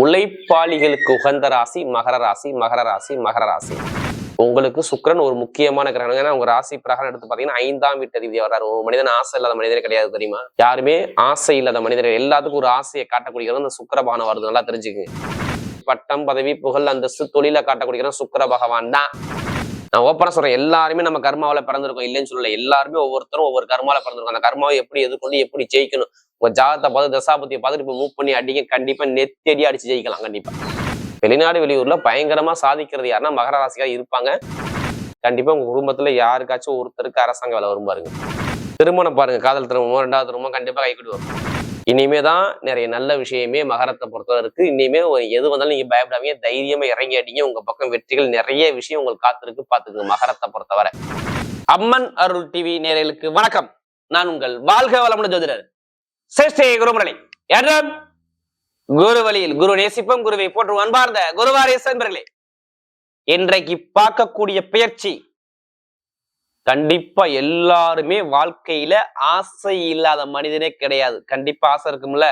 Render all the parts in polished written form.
உழைப்பாளிகளுக்கு உகந்த ராசி மகர ராசி. மகர ராசி மகர ராசி உங்களுக்கு சுக்கிரன் ஒரு முக்கியமான கிரகம். ஏன்னா உங்க ராசி பிரகாரம் எடுத்து பாத்தீங்கன்னா 5ஆம் வீட்டு அதிபதி வர்றாரு. ஒரு மனிதன் ஆசை இல்லாத மனிதரே கிடையாது தெரியுமா? யாருமே ஆசை இல்லாத மனிதர்கள், எல்லாத்துக்கும் ஒரு ஆசையை காட்டக்கூடியது அந்த சுக்கிர பகவான் வருது. நல்லா தெரிஞ்சுக்குங்க. பட்டம் பதவி புகழ் அந்தஸ்து தொழில காட்டக்கூடியது சுக்கிர பகவான் தான். நான் ஓப்பனா சொல்றேன், எல்லாருமே நம்ம கர்மாவில பிறந்திருக்கோம், இல்லைன்னு சொல்லல. எல்லாருமே ஒவ்வொருத்தரும் ஒவ்வொரு கர்மாவில பிறந்திருக்கோம். அந்த கர்மாவை எப்படி எதிர்கொண்டு எப்படி ஜெயிக்கணும், உங்க ஜாதகத்தை பார்த்து தசாபதியை பார்த்துட்டு இப்போ மூவ் பண்ணி அடிக்க கண்டிப்பா நெத்தடி அடிச்சு ஜெயிக்கலாம். கண்டிப்பா வெளிநாடு வெளியூர்ல பயங்கரமா சாதிக்கிறது யாருன்னா மகர ராசியா இருப்பாங்க. கண்டிப்பா உங்க குடும்பத்துல யாருக்காச்சும் ஒருத்தருக்கு அரசாங்க வேலை வரும் பாருங்க. திருமணம் பாருங்க, காதல் திருமணமோ 2வது திருமணம் கண்டிப்பா கைக்கூடி வரும். இனிமே தான் நிறைய நல்ல விஷயமே மகரத்தை பொறுத்தவரை இருக்கு. இனிமே எது வந்தாலும் நீங்க பயப்படாமீங்க, தைரியமா இறங்கி அடிங்க. உங்க பக்கம் வெற்றிகள் நிறைய விஷயம் உங்களுக்கு காத்திருக்கு, பாத்துக்குங்க. மகரத்தை பொறுத்தவரை அம்மன் அருள் டிவி நேயர்களுக்கு வணக்கம். நான் உங்கள் வாழ்க வளமுடன் ஜோதிடர் சேஷ்டே குருமுரளி. யாரும் குரு வழியில் குரு நேசிப்பம், குருவை போற்றும் அன்பார்ந்த குருவாரேஸ் என்பர்களே, இன்றைக்கு பார்க்கக்கூடிய பயிற்சி கண்டிப்பா எல்லாருமே வாழ்க்கையில ஆசை இல்லாத மனிதனே கிடையாது. கண்டிப்பா ஆசை இருக்கும்ல.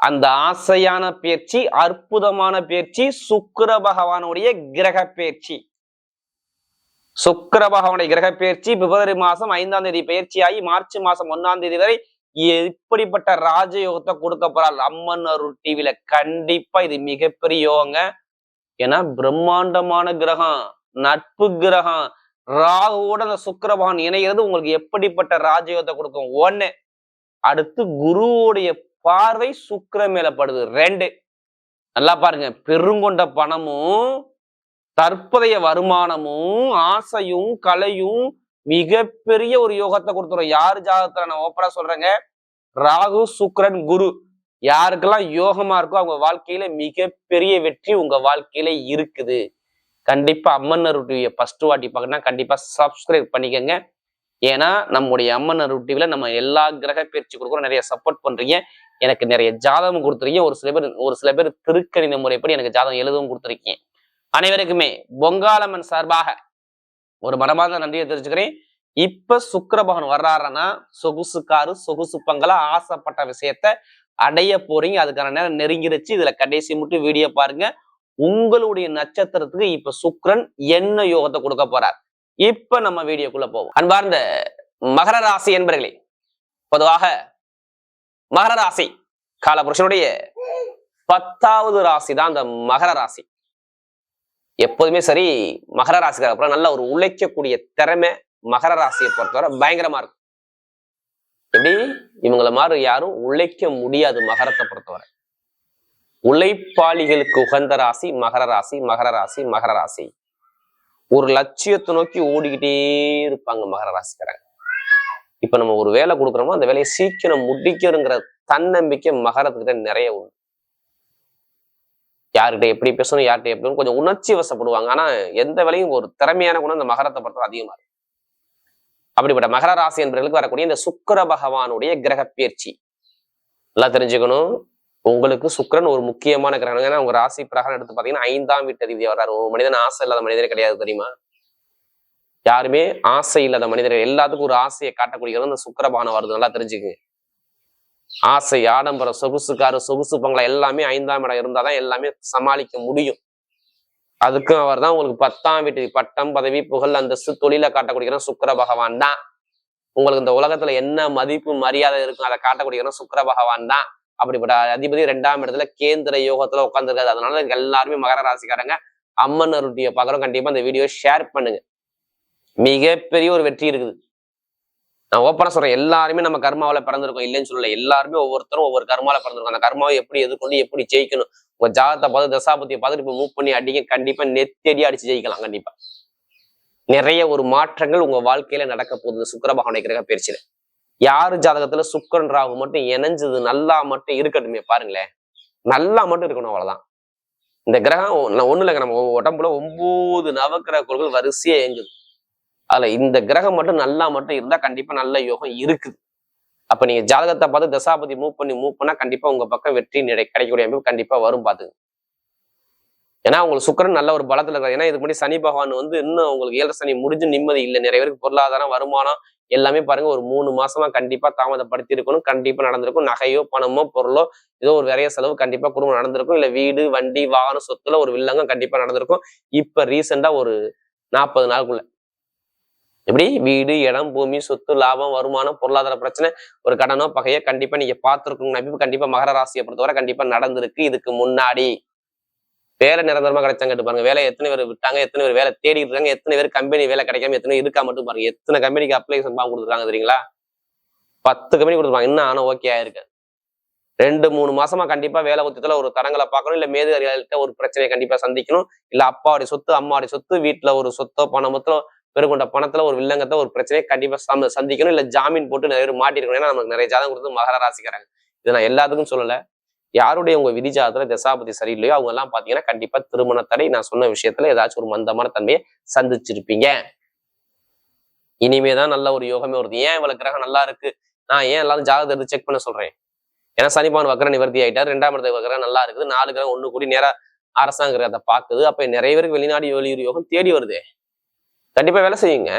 அந்த ஆசையான பயிற்சி, அற்புதமான பயிற்சி சுக்கிர பகவானுடைய கிரக பயிற்சி. சுக்கிர பகவானுடைய கிரக பயிற்சி பிப்ரவரி மாசம் 5ஆம் தேதி பயிற்சியாகி மார்ச் மாசம் 1ஆம் தேதி வரை இப்படிப்பட்ட ராஜயோகத்தை கொடுக்க போறாள் அம்மன் அருள் டிவில. கண்டிப்பா இது மிகப்பெரிய யோகங்க. ஏன்னா பிரம்மாண்டமான கிரகம், நட்பு கிரகம். ராகுவோட அந்த சுக்கிர பகவான் இணைகிறது உங்களுக்கு எப்படிப்பட்ட ராஜயோகத்தை கொடுக்கும். 1. அடுத்து குருவுடைய பார்வை சுக்கிர மேல படுது. 2. நல்லா பாருங்க, பெருங்கொண்ட பணமும் தற்போதைய வருமானமும் ஆசையும் கலையும் மிகப்பெரிய ஒரு யோகத்தை கொடுத்துரும். யாரு ஜாதகத்துல நான் ஓப்பரா சொல்றேங்க, ராகு சுக்கிரன் குரு யாருக்கெல்லாம் யோகமா இருக்கோ அவங்க வாழ்க்கையில மிகப்பெரிய வெற்றி உங்க வாழ்க்கையில இருக்குது. கண்டிப்பா அம்மன் அருள் டிவியை ஃபர்ஸ்ட் வாட்டி பார்க்கணும்னா கண்டிப்பா சப்ஸ்கிரைப் பண்ணிக்கோங்க. ஏன்னா நம்முடைய அம்மன் அருள் டிவில நம்ம எல்லா கிரக பயிற்சி கொடுக்குறோம். நிறைய சப்போர்ட் பண்றீங்க, எனக்கு நிறைய ஜாதகம் கொடுத்துருக்கீங்க. ஒரு சில பேர் திருக்கணித முறைப்படி எனக்கு ஜாதகம் எழுதவும் கொடுத்துருக்கீங்க. அனைவருக்குமே பொங்காலம்மன் சார்பாக ஒரு மனமார்ந்த நன்றியை தெரிஞ்சுக்கிறேன். இப்ப சுக்கிர பகவான் வர்றாருன்னா சொகுசு காரு சொகுசு பங்களா ஆசைப்பட்ட விஷயத்த அடைய போறீங்க. அதுக்கான நேரம் நெருங்கிருச்சு. இதுல கடைசி மட்டும் வீடியோ பாருங்க. உங்களுடைய நட்சத்திரத்துக்கு இப்ப சுக்கிரன் என்ன யோகத்தை கொடுக்க போறார். இப்ப நம்ம வீடியோக்குள்ள போவோம். அன்பார்ந்த மகர ராசி என்பர்களே, பொதுவாக மகர ராசி காலபுருஷனுடைய 10வது ராசி தான் அந்த மகர ராசி. எப்போதுமே சரி, மகர ராசிக்கார அப்புறம் நல்ல ஒரு உழைக்கக்கூடிய திறமை மகர ராசியை பொறுத்தவரை பயங்கரமா இருக்கும். எப்படி இவங்களை மாதிரி யாரும் உழைக்க முடியாது. மகரத்தை பொறுத்தவரை உழைப்பாளிகளுக்கு உகந்த ராசி மகர ராசி. மகர ராசி மகர ராசி ஒரு லட்சியத்தை நோக்கி ஓடிக்கிட்டே இருப்பாங்க மகர ராசிக்காரங்க. இப்ப நம்ம ஒரு வேலை கொடுக்குறோமோ அந்த வேலையை சீக்கிரம் முடிக்கணுங்கிற தன்னம்பிக்கை மகரத்துக்கிட்ட நிறைய உண்டு. யார்கிட்ட எப்படி பேசணும், யார்கிட்ட எப்படி கொஞ்சம் உணர்ச்சி வசப்படுவாங்க. ஆனா எந்த வேலையும் ஒரு திறமையான குணம் இந்த மகரத்தை பொறுத்தவரை அதிகமா இருக்கும். அப்படிப்பட்ட மகர ராசி என்பவர்களுக்கு வரக்கூடிய இந்த சுக்கிர பகவானுடைய கிரக பயிற்சி நல்லா தெரிஞ்சுக்கணும். உங்களுக்கு சுக்கிரன் ஒரு முக்கியமான கிரகம். ஏன்னா உங்க ராசி பிரகாரம் எடுத்து பாத்தீங்கன்னா 5ஆம் வீட்டு அதிபதி வர்றாரு. ஒரு மனிதன் ஆசை இல்லாத மனிதரே கிடையாது தெரியுமா? யாருமே ஆசை இல்லாத மனிதர்கள், எல்லாத்துக்கும் ஒரு ஆசையை காட்டக்கூடியது அந்த சுக்கிர பகவான் வருது. நல்லா தெரிஞ்சுக்குங்க. ஆசை, ஆடம்பரம், சொகுசு காரு சொகுசு பங்களா எல்லாமே 5ஆம் இடம் இருந்தாதான் எல்லாமே சமாளிக்க முடியும். அதுக்கும் அவர் தான் உங்களுக்கு 10ஆம் வீட்டு பட்டம் பதவி புகழ் அந்தஸ்து தொழில காட்டக்கூடிய சுக்கிர பகவான் தான். உங்களுக்கு இந்த உலகத்துல என்ன மதிப்பு மரியாதை இருக்கும் அதை காட்டக்கூடிய சுக்கிர பகவான் தான். அப்படிப்பட்ட அதிபதி 2ஆம் இடத்துல கேந்திர யோகத்துல உட்காந்துருக்காது. அதனால எல்லாருமே மகர ராசிக்காரங்க அம்மன் அருட்டியை பார்க்குறோம். கண்டிப்பா இந்த வீடியோ ஷேர் பண்ணுங்க. மிகப்பெரிய ஒரு வெற்றி இருக்குது. நான் ஓப்பனா சொல்றேன், எல்லாருமே நம்ம கர்மாவில பிறந்திருக்கோம், இல்லைன்னு சொல்லல. எல்லாருமே ஒவ்வொருத்தரும் ஒவ்வொரு கர்மாவில பிறந்திருக்கோம். அந்த கர்மாவை எப்படி எதிர்கொண்டு எப்படி ஜெயிக்கணும், உங்க ஜாதகத்தை பார்த்து தசாபதியை பார்த்துட்டு இப்போ மூவ் பண்ணி அடிக்க கண்டிப்பா நெத்தடி அடிச்சு ஜெயிக்கலாம். கண்டிப்பா நிறைய ஒரு மாற்றங்கள் உங்க வாழ்க்கையில நடக்க போகுது சுக்கிர பகவானுடைய கிரக பயிற்சியில. யாரு ஜாதகத்துல சுக்கிரன் ராகு மட்டும் இணைஞ்சது நல்லா மட்டும் இருக்கட்டுமே பாருங்களேன், நல்லா மட்டும் இருக்கணும், அவ்வளவுதான். இந்த கிரகம் ஒண்ணு இல்லைங்க, நம்ம உடம்புல 9 நவக்கிரக கோள்கள் வரிசையா இயங்குது. அதுல இந்த கிரகம் மட்டும் நல்லா மட்டும் இருந்தா கண்டிப்பா நல்ல யோகம் இருக்குது. அப்ப நீங்க ஜாதகத்தை பார்த்து தசாபதி மூவ் பண்ணா கண்டிப்பா உங்க பக்கம் வெற்றி கிடைக்கக்கூடிய அமைப்பு கண்டிப்பா வரும். பாத்துங்க. ஏன்னா உங்களுக்கு சுக்கிரன் நல்ல ஒரு பலத்துல இருக்காரு. ஏன்னா இதுக்கு முன்னாடி சனி பகவான் வந்து இன்னும் உங்களுக்கு 7 சனி முடிஞ்சு நிம்மதி இல்லை. நிறைய பேருக்கு பொருளாதாரம், வருமானம் எல்லாமே பாருங்க ஒரு 3 மாசமா கண்டிப்பா தாமதப்படுத்தி இருக்கணும். கண்டிப்பா நடந்திருக்கும். நகையோ, பணமோ, பொருளோ ஏதோ ஒரு விரைய செலவு கண்டிப்பா குடும்பம் நடந்திருக்கும். இல்ல வீடு, வண்டி, வாகனம், சொத்துல ஒரு வில்லங்கம் கண்டிப்பா நடந்திருக்கும். இப்ப ரீசெண்டா ஒரு 40 நாளுக்குள்ள எப்படி வீடு, இடம், பூமி, சொத்து, லாபம், வருமானம், பொருளாதார பிரச்சனை, ஒரு கடனோ, பகையோ கண்டிப்பா நீங்க பார்த்திருக்கணும். கண்டிப்பா மகர ராசியை பொறுத்தவரை கண்டிப்பா நடந்திருக்கு. இதுக்கு முன்னாடி வேலை நிரந்தரமா கிடைச்சாங்க பாருங்க. வேலை எத்தனை பேர் விட்டாங்க, எத்தனை பேர் வேலை தேடிட்டு இருக்காங்க, எத்தனை பேர் கம்பெனி வேலை கிடைக்காம எத்தனை இருக்கா மட்டும் பாருங்க. எத்தனை கம்பெனிக்கு அப்ளிகேஷன் ஃபார்ம் கொடுத்துருக்காங்க தெரியுங்களா? 10 கம்பெனி கொடுத்துருப்பாங்க. இன்னும் ஆனா ஓகே ஆயிருக்கு. 2-3 மாசமா கண்டிப்பா வேலை உத்தியத்துல ஒரு தடங்களை பார்க்கணும். இல்ல மேலதிகாரிகள்கிட்ட ஒரு பிரச்சனையை கண்டிப்பா சந்திக்கணும். இல்ல அப்பாவுடைய சொத்து, அம்மாவுடைய சொத்து, வீட்டுல ஒரு சொத்தோ, பணமொத்தோ பெருகொண்ட பணத்துல ஒரு வில்லங்கத்தை ஒரு பிரச்சனையை கண்டிப்பா சந்திக்கணும். இல்ல ஜாமீன் போட்டு நிறைய பேர் மாட்டிருக்கணும். ஏன்னா நமக்கு நிறைய ஜாதகம் கொடுத்து மகர ராசிக்கிறாங்க. இதை நான் எல்லாத்துக்கும் சொல்லல. யாருடைய உங்க விதி ஜாதகத்துல தசாபதி சரியில்லையோ அவங்க எல்லாம் பாத்தீங்கன்னா கண்டிப்பா திருமண தடை, நான் சொன்ன விஷயத்துல ஏதாச்சும் ஒரு மந்தமான தன்மையை சந்திச்சிருப்பீங்க. இனிமேதான் நல்ல ஒரு யோகமே வருது. ஏன் இவ்வளவு கிரகம் நல்லா இருக்கு? நான் ஏன் எல்லாரும் ஜாதகத்தை எடுத்து செக் பண்ண சொல்றேன்? ஏன்னா சனிபான் வக்கர நிவர்த்தி ஆயிட்டார். 2ஆம் இடத்துல வக்கரம் நல்லா இருக்குது. 4 கிரகம் ஒண்ணு கூடி நேரா அரசாங்க கிரகத்தை பாக்குது. அப்ப நிறைய பேருக்கு வெளிநாடு வெளியூர் யோகம் தேடி வருது. கண்டிப்பா வேலை செய்யுங்க.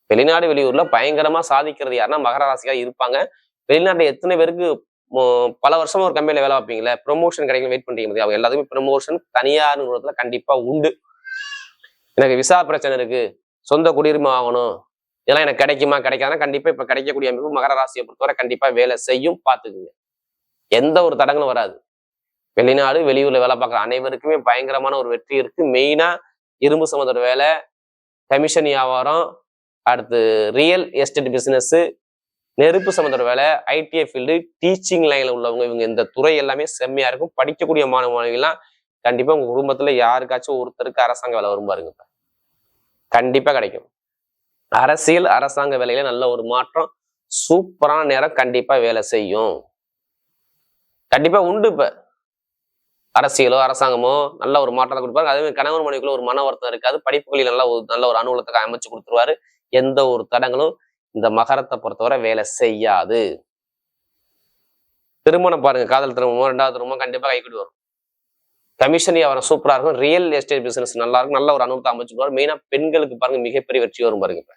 வெளிநாடு வெளியூர்ல பயங்கரமா சாதிக்கிறது யாருன்னா மகர ராசியா இருப்பாங்க. வெளிநாட்டுல எத்தனை பேருக்கு பல வருஷமா ஒரு கம்பெனில வேலை வைப்பீங்களே, ப்ரொமோஷன் கிடைக்கும் வெயிட் பண்றீங்க. அவங்க எல்லாத்துக்குமே ப்ரொமோஷன் தனியார் நிறுவனத்துல கண்டிப்பா உண்டு. எனக்கு விசா பிரச்சனை இருக்கு, சொந்த குடியுரிமை ஆகணும், இதெல்லாம் எனக்கு கிடைக்குமா கிடைக்காதுன்னா கண்டிப்பா இப்ப கிடைக்கக்கூடிய அமைப்பு மகர ராசியை பொறுத்தவரை கண்டிப்பா வேலை செய்யும். பாத்துக்குங்க. எந்த ஒரு தடங்களும் வராது. வெளிநாடு வெளியூர்ல வேலை பார்க்குற அனைவருக்குமே பயங்கரமான ஒரு வெற்றி இருக்கு. மெயினா இரும்பு சம்மந்தோட வேலை, கமிஷன் வியாபாரம், அடுத்து ரியல் எஸ்டேட் பிசினஸ், நெருப்பு சம்மந்தோட வேலை, ஐடிஐ ஃபீல்டு, டீச்சிங் லைன்ல உள்ளவங்க, இவங்க இந்த துறை எல்லாமே செம்மையா இருக்கும். படிக்கக்கூடிய மாணவ மாணவிகள்லாம் கண்டிப்பா உங்க குடும்பத்துல யாருக்காச்சும் ஒருத்தருக்கு அரசாங்க வேலை வரும் பாருங்க. கண்டிப்பா கிடைக்கும். அரசியல், அரசாங்க வேலையில நல்ல ஒரு மாற்றம், சூப்பரான நேரம் கண்டிப்பா வேலை செய்யும். கண்டிப்பா உண்டு. இப்ப அரசியலோ அரசாங்கமோ நல்ல ஒரு மாற்றத்தை கொடுப்பாரு. அதே மாதிரி கணவன் மனைவிக்குள்ள ஒரு மன வருத்தம் இருக்காது. படிப்புகளில் நல்ல ஒரு அனுகூலத்தை அமைச்சு கொடுத்துருவாரு. எந்த ஒரு தடங்களும் இந்த மகரத்தை பொறுத்தவரை வேலை செய்யாது. திருமணம் பாருங்க, காதல் திருமணமோ 2வது திருமணமோ கண்டிப்பா கைக்கூடி வரும். கமிஷன் வியாபாரம் சூப்பரா இருக்கும். ரியல் எஸ்டேட் பிசினஸ் நல்லா இருக்கும். நல்ல ஒரு அனுகூலத்தை அமைச்சுடுவார். மெயினா பெண்களுக்கு பாருங்க மிகப்பெரிய வெற்றி வரும் பாருங்க. இப்ப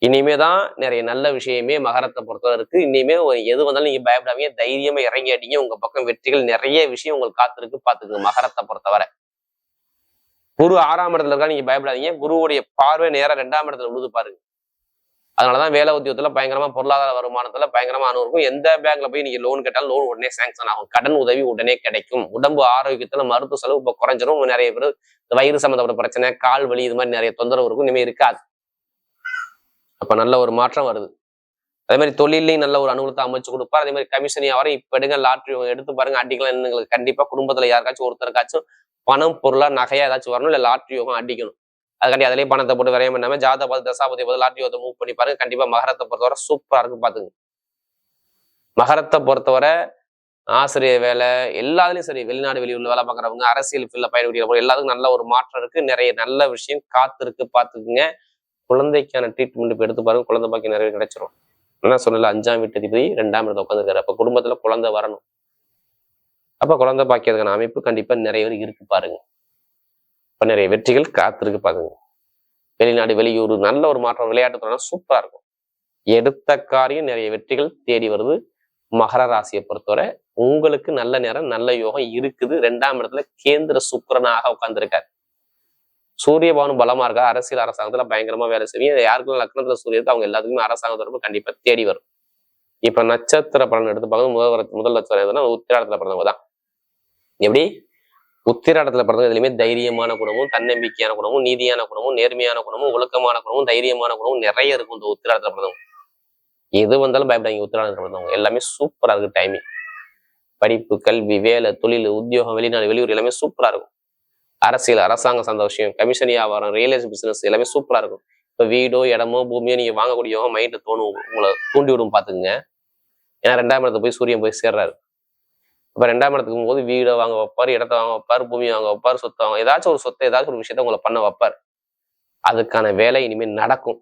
இனிமேதான் நிறைய நல்ல விஷயமே மகரத்தை பொறுத்தவரை இருக்கு. இனிமே எது வந்தாலும் நீங்க பயப்படாமீங்க, தைரியமா இறங்கி அடிங்க. உங்க பக்கம் வெற்றிகள் நிறைய விஷயம் உங்களுக்கு காத்திருக்கு. பாத்துக்குங்க. மகரத்தை பொறுத்தவரை குரு 6ஆம் இடத்துல இருக்கா, நீங்க பயப்படாதீங்க. குருவுடைய பார்வை நேரம் 2ஆம் இடத்துல விழுது பாருங்க. அதனாலதான் வேலை உத்தியோகத்துல பயங்கரமா பொருளாதார வருமானத்துல பயங்கரமா அனுபவம். எந்த பேங்க்ல போய் நீங்க லோன் கேட்டாலும் லோன் உடனே சாங்ஷன் ஆகும். கடன் உதவி உடனே கிடைக்கும். உடம்பு ஆரோக்கியத்துல மருத்துவ செலவு இப்ப குறைஞ்சிரும். நிறைய பேர் வயிறு சம்பந்தப்பட்ட பிரச்சனை, கால் வலி, இது மாதிரி நிறைய தொந்தரவு இருக்கும். இனிமே இருக்காது. அப்ப நல்ல ஒரு மாற்றம் வருது. அதே மாதிரி தொழிலையும் நல்ல ஒரு அனுகூலத்தை அமைச்சு கொடுப்பார். அதே மாதிரி கமிஷன் வியாபாரம் இப்ப எடுங்க, லாட்ரி எடுத்து பாருங்க, அடிக்கலாம். எங்களுக்கு கண்டிப்பா குடும்பத்துல யாருக்காச்சும் ஒருத்தருக்காச்சும் பணம், பொருளா, நகையா ஏதாச்சும் வரணும். இல்ல லாட்ரி யோகம் அடிக்கணும். அதுக்காண்டி அதிலேயே பணத்தை போட்டு விரையம் பண்ணாம ஜாதக பார்த்து தசாபதி பார்த்து லாட்ரி யோகத்தை மூவ் பண்ணி பாருங்க. கண்டிப்பா மகரத்தை பொறுத்தவரை சூப்பரா இருக்கு. பாத்துங்க. மகரத்தை பொறுத்தவரை ஆசிரியர் வேலை எல்லாத்துலயும் சரி, வெளிநாடு வெளியூர்ல வேலை பார்க்குறவங்க, அரசியல் ஃபீல்ட்ல பயன்படுத்திக்கிறவங்க எல்லாத்துக்கும் நல்ல ஒரு மாற்றம் இருக்கு. நிறைய நல்ல விஷயம் காத்து இருக்கு. பாத்துக்குங்க. குழந்தைக்கான ட்ரீட்மெண்ட் இப்ப எடுத்து பாருங்க. குழந்தை பாக்கி நிறைய கிடைச்சிரும். என்ன சொல்லல, 5ஆம் வீட்டு அதிபதி 2ஆம் இடத்துல உட்காந்துருக்காரு. அப்ப குடும்பத்துல குழந்தை வரணும். அப்ப குழந்தை பாக்கியதுக்கான அமைப்பு கண்டிப்பா நிறைய பேர் இருக்கு பாருங்க. இப்ப நிறைய வெற்றிகள் காத்திருக்கு பாருங்க. வெளிநாடு வெளியூர் நல்ல ஒரு மாற்றம், விளையாட்டு சூப்பரா இருக்கும். எடுத்த காரியம் நிறைய வெற்றிகள் தேடி வருது. மகர ராசியை பொறுத்தவரை உங்களுக்கு நல்ல நேரம், நல்ல யோகம் இருக்குது. 2ஆம் இடத்துல கேந்திர சுக்கிரனாக உட்கார்ந்துருக்காரு. சூரிய பவனும் பலமா இருக்கா. அரசியல் அரசாங்கத்துல பயங்கரமா வேலை செய்வீங்க. யாருக்கும் லக்னத்துல சூரிய இருக்கு, அவங்க எல்லாத்துக்குமே அரசாங்க தொடர்பு கண்டிப்பா தேடி வரும். இப்ப நட்சத்திர பலன் எடுத்து பார்க்கணும். முதல் நட்சத்திரம் எதுனா உத்திராடத்துல பிறந்தவங்க தான். எப்படி உத்திராடத்துல பிறந்தவங்க எதுலையுமே தைரியமான குணமும், தன்னம்பிக்கையான குணமும், நீதியான குணமும், நேர்மையான குணமும், ஒழுக்கமான குணமும், தைரியமான குணமும் நிறைய இருக்கும் இந்த உத்திராடத்துல பிறந்தவங்க. எது வந்தாலும் பயப்படாங்க. உத்திராடத்துல பிறந்தவங்க எல்லாமே சூப்பரா இருக்கு. டைமிங், படிப்பு, கல்வி, வேலை, தொழில், உத்தியோகம், வெளிநாடு வெளியூர் எல்லாமே சூப்பரா இருக்கும். அரசியல், அரசாங்க சார்ந்த விஷயம், கமிஷன் வியாபாரம், ரியல் எஸ்டேட் பிசினஸ் எல்லாமே சூப்பரா இருக்கும். இப்ப வீடோ, இடமோ, பூமியோ நீங்க வாங்கக்கூடிய மைண்ட் தோணும், உங்களை தூண்டி விடும். பாத்துக்குங்க. ஏன்னா 2ஆம் இடத்துல போய் சூரியன் போய் சேர்றாரு. இப்ப 2ஆம் இடத்துக்கு போது வீடை வாங்க வைப்பாரு, இடத்த வாங்க வைப்பாரு, பூமியை வாங்க வைப்பாரு, சொத்தை வாங்க, ஏதாச்சும் ஒரு சொத்தை, ஏதாச்சும் ஒரு விஷயத்த உங்களை பண்ண வைப்பார். அதுக்கான வேலை இனிமேல் நடக்கும்.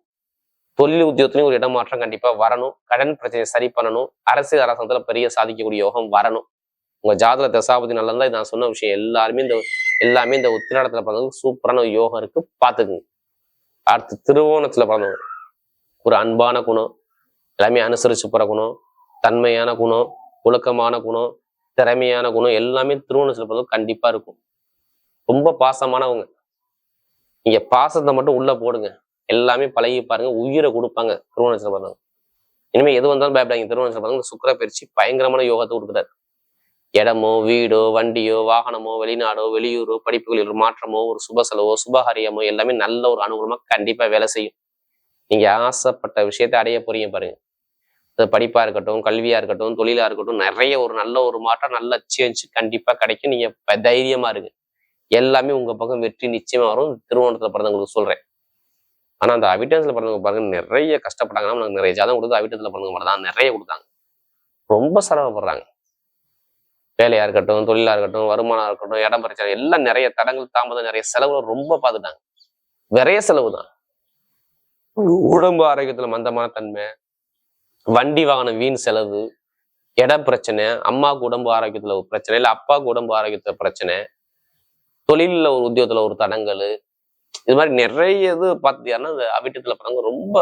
தொழில் உத்தியோகத்திலையும் ஒரு இடமாற்றம் கண்டிப்பா வரணும். கடன் பிரச்சனையை சரி பண்ணணும். அரசியல் அரசாங்கத்துல பெரிய சாதிக்கக்கூடிய யோகம் வரணும். உங்க ஜாதக தசாபதி நல்லா இருந்தா நான் சொன்ன விஷயம் எல்லாமே இந்த உத்திராடத்துல பிறந்தவங்க சூப்பரான ஒரு யோகம் இருக்கு, பாத்துக்குங்க. அடுத்து திருவோணத்துல பிறந்தவங்க ஒரு அன்பான குணம், எல்லாமே அனுசரிச்சு போற குணம், தன்மையான குணம், ஒழுக்கமான குணம், திறமையான குணம் எல்லாமே திருவோணத்துல பிறந்தவங்க கண்டிப்பா இருக்கும். ரொம்ப பாசமானவங்க. நீங்க பாசத்தை மட்டும் உள்ள போடுங்க, எல்லாமே பழகி பாருங்க, உயிரை கொடுப்பாங்க திருவோணத்துல பிறந்தவங்க. இனிமே எது வந்தாலும் பயப்படாங்க. திருவோணத்துல பிறந்தவங்க சுக்கிர பயிற்சி பயங்கரமான யோகத்தை கொடுக்குறாரு. இடமோ வீடோ வண்டியோ வாகனமோ வெளிநாடோ வெளியூரோ படிப்புகளில் ஒரு மாற்றமோ ஒரு சுப செலவோ சுபகாரியமோ எல்லாமே நல்ல ஒரு அனுகூலமா கண்டிப்பா வேலை செய்யும். நீங்க ஆசைப்பட்ட விஷயத்தை அடைய போறீங்க பாருங்க. அது படிப்பா இருக்கட்டும், கல்வியா இருக்கட்டும், தொழிலா இருக்கட்டும், நிறைய ஒரு நல்ல ஒரு மாற்றம், நல்ல சேஞ்ச் கண்டிப்பா கிடைக்கும். நீங்க தைரியமா இருக்கு, எல்லாமே உங்க பக்கம் வெற்றி நிச்சயமா வரும். திருவோணத்துல பிறந்தவங்களுக்கு சொல்றேன். ஆனா அந்த அவிட்டத்துல பிறந்தவங்க பாருங்க நிறைய கஷ்டப்பட்டாங்கன்னா, நமக்கு நிறைய ஜாதகம் கொடுத்து அவிட்டத்துல பிறந்தவங்க மட்டும் தான் நிறைய கொடுத்தாங்க. ரொம்ப சிரமப்படுறாங்க. வேலையா இருக்கட்டும், தொழிலா இருக்கட்டும், வருமானம் இருக்கட்டும், இடம் பிரச்சனை எல்லாம் நிறைய தடங்கள், தாமதம், நிறைய செலவுகள் ரொம்ப பார்த்துட்டாங்க. நிறைய செலவு தான். உடம்பு ஆரோக்கியத்துல மந்தமான தன்மை, வண்டி வாகனம் வீண் செலவு, இட பிரச்சனை, அம்மாவுக்கு உடம்பு ஆரோக்கியத்துல ஒரு பிரச்சனை, இல்ல அப்பாவுக்கு உடம்பு ஆரோக்கியத்துல பிரச்சனை, தொழில ஒரு உத்தியோகத்துல ஒரு தடங்கள், இது மாதிரி நிறைய இது பார்த்துட்டீங்கன்னா இந்த அவிட்டத்துல பிறங்க ரொம்ப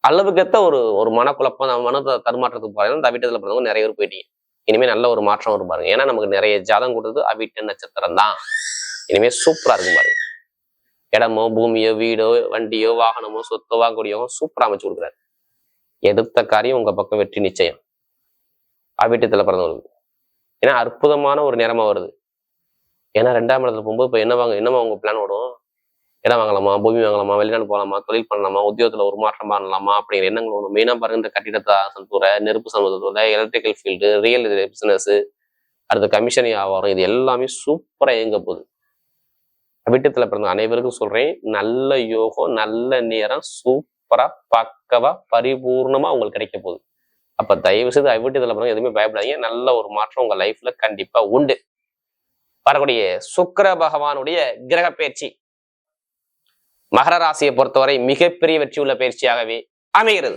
அளவுக்கேற்ற ஒரு மனக்குழப்பம், மனத்தை தடுமாற்றத்துக்கு பாருங்க. இந்த அவிட்டத்துல பிறந்தவங்க நிறைய பேர் போயிட்டீங்க. இனிமே நல்ல ஒரு மாற்றம் வரும் பாருங்க. ஏன்னா நமக்கு நிறைய ஜாதகம் கொடுத்தது அவிட்ட நட்சத்திரம் தான். இனிமே சூப்பரா இருக்கும் பாருங்க. இடமோ பூமியோ வீடோ வண்டியோ வாகனமோ சொத்தோ வாங்கக்கூடியோ சூப்பரா அமைச்சு கொடுக்குறாரு. எடுத்த காரியம் உங்க பக்கம் வெற்றி நிச்சயம். அவிட்டத்துல பிறந்தவங்களுக்கு ஏன்னா அற்புதமான ஒரு நேரமா வருது. ஏன்னா 2ஆம் இடத்துல போகும்போது இப்ப என்னமா உங்க பிளான் ஓடும், இடம் வாங்கலாமா, பூமி வாங்கலாமா, வெளிநாடு போகலாமா, தொழில் பண்ணலாமா, உத்தியோகத்துல ஒரு மாற்றம் பண்ணலாமா அப்படிங்கிற எண்ணங்கள் ஒன்று மெயினா பாருங்க. இந்த கட்டிடத்தை துறை, நெருப்பு சம்பந்தத்துறை, எலக்ட்ரிக்கல் ஃபீல்டு, ரியல் பிசினஸ், அடுத்த கமிஷன் வியாபாரம், இது எல்லாமே சூப்பரா இயங்க போகுது. அவிட்டத்துல பிறந்த அனைவருக்கும் சொல்றேன், நல்ல யோகம், நல்ல நேரம், சூப்பரா பக்கவா பரிபூர்ணமா உங்களுக்கு கிடைக்க போகுது. அப்ப தயவு செய்து அவிட்டத்துல பிறந்த எதுவுமே பயப்படாதீங்க. நல்ல ஒரு மாற்றம் உங்க லைஃப்ல கண்டிப்பா உண்டு. வரக்கூடிய சுக்கிர பகவானுடைய கிரக பயிற்சி மகர ராசியை பொறுத்தவரை மிகப்பெரிய வெற்றி உள்ள பயிற்சியாகவே அமைகிறது.